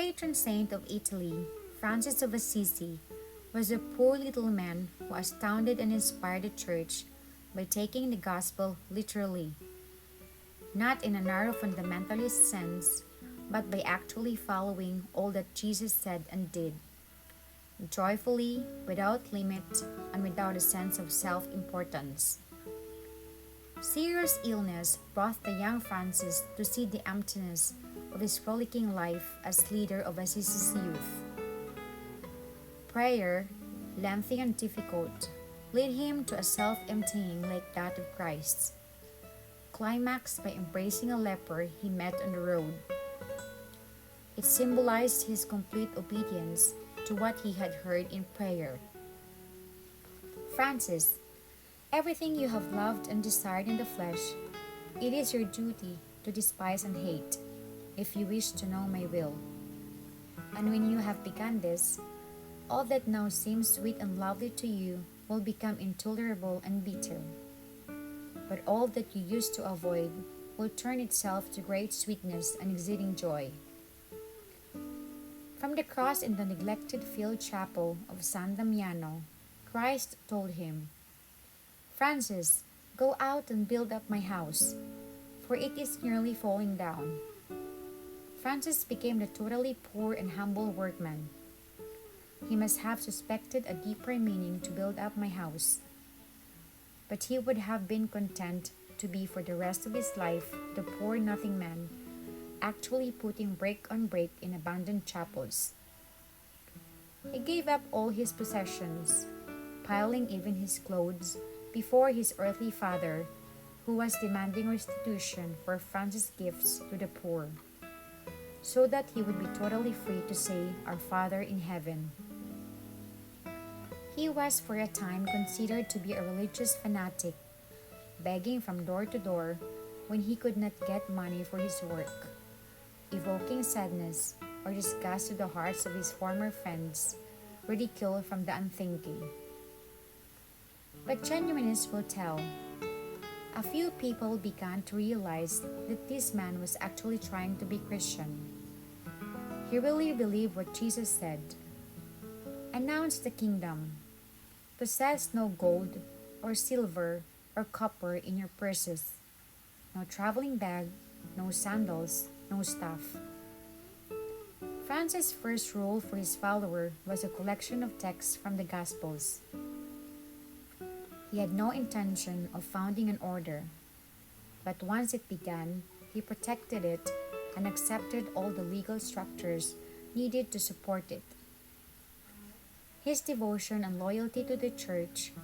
patron saint of Italy, Francis of Assisi, was a poor little man who astounded and inspired the church by taking the gospel literally, not in a narrow fundamentalist sense, but by actually following all that Jesus said and did, joyfully, without limit, and without a sense of self importance. Serious illness brought the young Francis to see the emptiness of his frolicking life as leader of Assisi's youth. Prayer, lengthy and difficult, led him to a self-emptying like that of Christ, climaxed by embracing a leper he met on the road. It symbolized his complete obedience to what he had heard in prayer. Francis, everything you have loved and desired in the flesh, it is your duty to despise and hate, if you wish to know my will. And when you have begun this, all that now seems sweet and lovely to you will become intolerable and bitter. But all that you used to avoid will turn itself to great sweetness and exceeding joy. From the cross in the neglected field chapel of San Damiano, Christ told him, "Francis, go out and build up my house, for it is nearly falling down." Francis became the totally poor and humble workman. He must have suspected a deeper meaning to build up my house, but he would have been content to be for the rest of his life the poor nothing man, actually putting brick on brick in abandoned chapels. He gave up all his possessions, piling even his clothes before his earthly father, who was demanding restitution for Francis' gifts to the poor, so that he would be totally free to say, "Our Father in heaven." He was for a time considered to be a religious fanatic, begging from door to door when he could not get money for his work, evoking sadness or disgust to the hearts of his former friends, ridicule from the unthinking. But genuineness will tell. A few people began to realize that this man was actually trying to be Christian. He really believed what Jesus said. Announce the kingdom. Possess no gold or silver or copper in your purses, no traveling bag, no sandals, no staff. Francis' first rule for his follower was a collection of texts from the Gospels. He had no intention of founding an order, but once it began, he protected it and accepted all the legal structures needed to support it. His devotion and loyalty to the church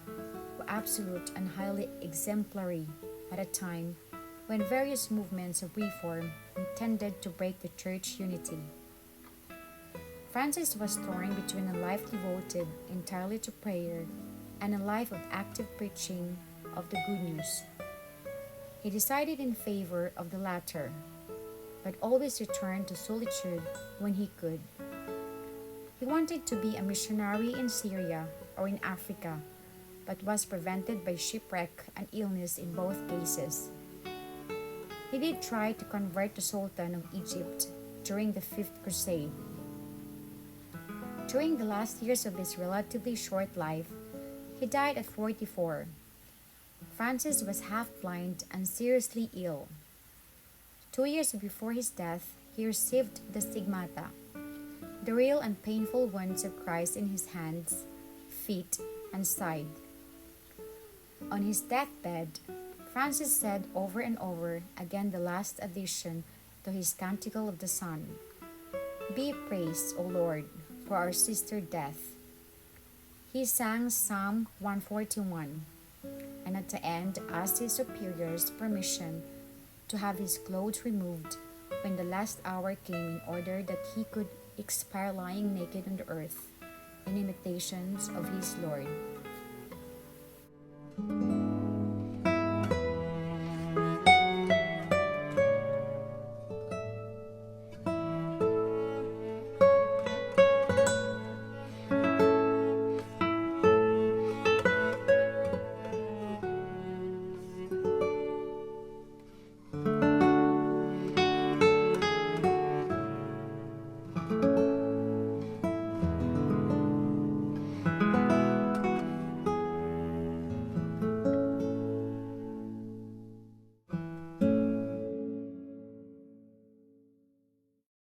were absolute and highly exemplary at a time when various movements of reform intended to break the church unity. Francis was torn between a life devoted entirely to prayer and a life of active preaching of the good news. He decided in favor of the latter, but always returned to solitude when he could. He wanted to be a missionary in Syria or in Africa, but was prevented by shipwreck and illness in both cases. He did try to convert the Sultan of Egypt during the Fifth Crusade. During the last years of his relatively short life, he died at 44. Francis was half blind and seriously ill. 2 years before his death, he received the stigmata, the real and painful wounds of Christ in his hands, feet, and side. On his deathbed, Francis said over and over again the last addition to his Canticle of the Sun: "Be praised, O Lord, for our sister death." He sang Psalm 141, and at the end asked his superiors permission to have his clothes removed when the last hour came in order that he could expire lying naked on the earth in imitations of his Lord.